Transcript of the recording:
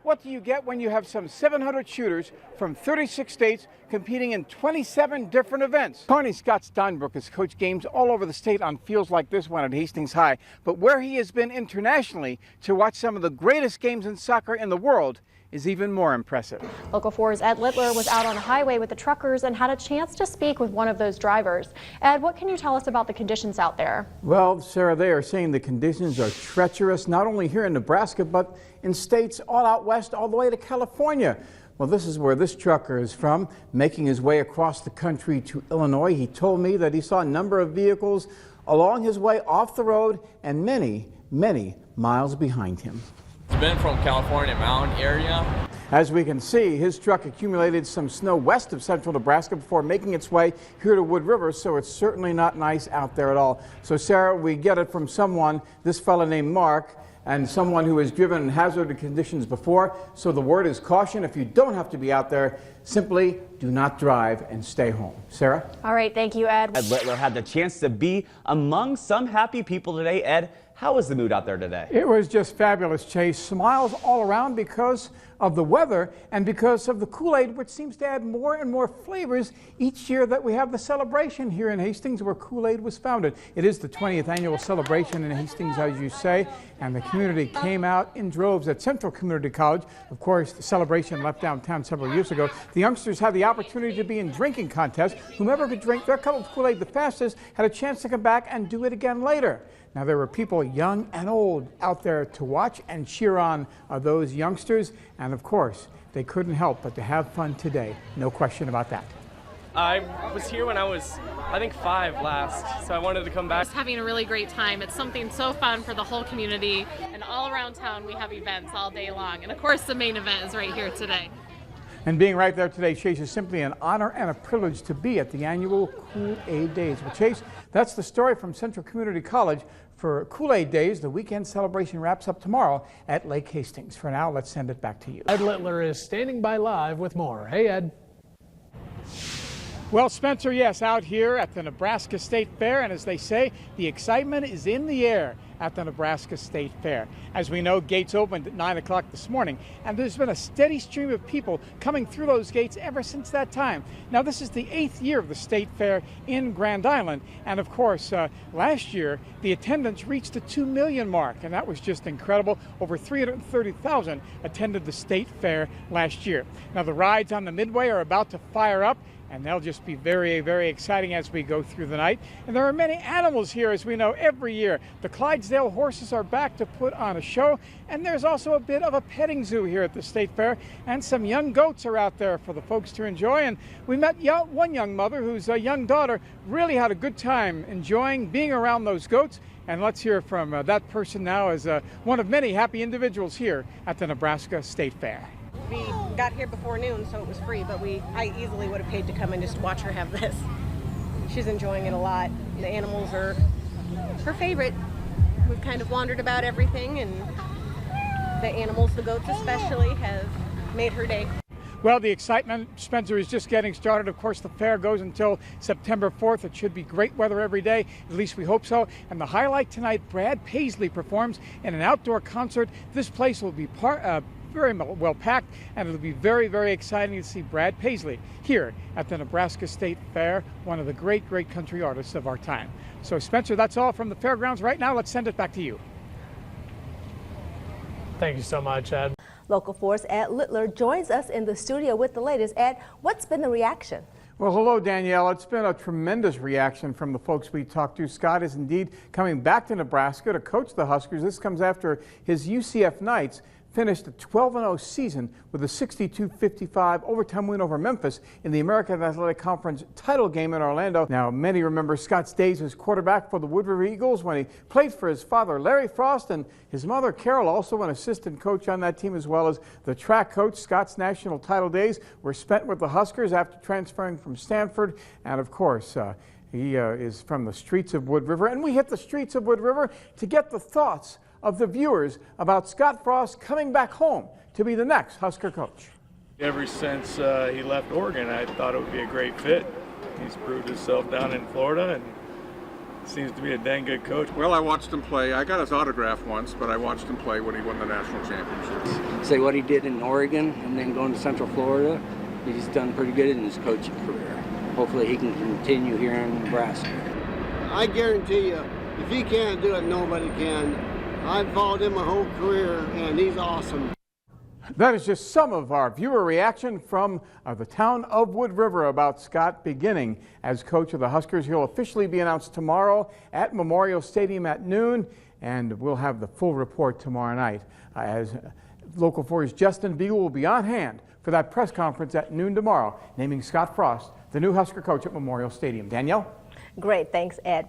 What do you get when you have some 700 shooters from 36 states competing in 27 different events? Carney Scott Steinbrook has coached games all over the state on fields like this one at Hastings High, but where he has been internationally to watch some of the greatest games in soccer in the world is even more impressive. Local 4's Ed Littler was out on a highway with the truckers and had a chance to speak with one of those drivers. Ed, what can you tell us about the conditions out there? Well, Sarah, they are saying the conditions are treacherous, not only here in Nebraska, but in states all out west, all the way to California. Well, this is where this trucker is from, making his way across the country to Illinois. He told me that he saw a number of vehicles along his way off the road and many, many miles behind him. It's been from California mountain area. As we can see, his truck accumulated some snow west of central Nebraska before making its way here to Wood River, so it's certainly not nice out there at all. So, Sarah, we get it from someone, this fella named Mark, and someone who has driven in hazardous conditions before. So the word is caution. If you don't have to be out there, simply do not drive and stay home. Sarah? All right, thank you, Ed. Ed Littler had the chance to be among some happy people today. Ed, how was the mood out there today? It was just fabulous, Chase. Smiles all around because of the weather and because of the Kool-Aid, which seems to add more and more flavors each year that we have the celebration here in Hastings where Kool-Aid was founded. It is the 20th annual celebration in Hastings, as you say, and the community came out in droves at Central Community College. Of course, the celebration left downtown several years ago. The youngsters had the opportunity to be in drinking contests. Whomever could drink their cup of Kool-Aid the fastest had a chance to come back and do it again later. Now, there were people young and old out there to watch and cheer on those youngsters. And of course, they couldn't help but to have fun today. No question about that. I was here when I was, I think, 5 last, so I wanted to come back. Just having a really great time. It's something so fun for the whole community, and all around town we have events all day long. And of course, the main event is right here today. And being right there today, Chase, is simply an honor and a privilege to be at the annual Kool-Aid Days. Well, Chase, that's the story from Central Community College for Kool-Aid Days. The weekend celebration wraps up tomorrow at Lake Hastings. For now, let's send it back to you. Ed Littler is standing by live with more. Hey, Ed. Well, Spencer, yes, out here at the Nebraska State Fair, and as they say, the excitement is in the air at the Nebraska State Fair. As we know, gates opened at 9 o'clock this morning, and there's been a steady stream of people coming through those gates ever since that time. Now, this is the 8th year of the State Fair in Grand Island, and of course, last year, the attendance reached the 2 million mark, and that was just incredible. Over 330,000 attended the State Fair last year. Now, the rides on the Midway are about to fire up, and they'll just be very, very exciting as we go through the night. And there are many animals here, as we know, every year. The Clydesdale horses are back to put on a show, and there's also a bit of a petting zoo here at the State Fair, and some young goats are out there for the folks to enjoy. And we met one young mother whose young daughter really had a good time enjoying being around those goats. And let's hear from that person now as one of many happy individuals here at the Nebraska State Fair. We got here before noon, so it was free, but I easily would have paid to come and just watch her have this. She's enjoying it a lot. The animals are her favorite. We've kind of wandered about everything, and the animals, the goats especially, have made her day. Well, the excitement, Spencer, is just getting started. Of course, the fair goes until September 4th. It should be great weather every day. At least we hope so. And the highlight tonight, Brad Paisley performs in an outdoor concert. This place will be very well packed, and it'll be very, very exciting to see Brad Paisley here at the Nebraska State Fair, one of the great, great country artists of our time. So, Spencer, that's all from the fairgrounds right now. Let's send it back to you. Thank you so much, Ed. Local 4's Ed Littler joins us in the studio with the latest. Ed, what's been the reaction? Well, hello, Danielle. It's been a tremendous reaction from the folks we talked to. Scott is indeed coming back to Nebraska to coach the Huskers. This comes after his UCF Knights finished a 12-0 season with a 62-55 overtime win over Memphis in the American Athletic Conference title game in Orlando. Now, many remember Scott's days as quarterback for the Wood River Eagles when he played for his father, Larry Frost, and his mother, Carol, also an assistant coach on that team, as well as the track coach. Scott's national title days were spent with the Huskers after transferring from Stanford, and of course, he is from the streets of Wood River, and we hit the streets of Wood River to get the thoughts of the viewers about Scott Frost coming back home to be the next Husker coach. Ever since he left Oregon, I thought it would be a great fit. He's proved himself down in Florida, and seems to be a dang good coach. Well, I watched him play. I got his autograph once, but I watched him play when he won the national championships. Say what he did in Oregon and then going to Central Florida, he's done pretty good in his coaching career. Hopefully he can continue here in Nebraska. I guarantee you, if he can't do it, nobody can. I've followed him my whole career, and he's awesome. That is just some of our viewer reaction from the town of Wood River about Scott beginning as coach of the Huskers. He'll officially be announced tomorrow at Memorial Stadium at noon, and we'll have the full report tomorrow night as Local 4's Justin Beagle will be on hand for that press conference at noon tomorrow, naming Scott Frost the new Husker coach at Memorial Stadium. Danielle? Great, thanks, Ed.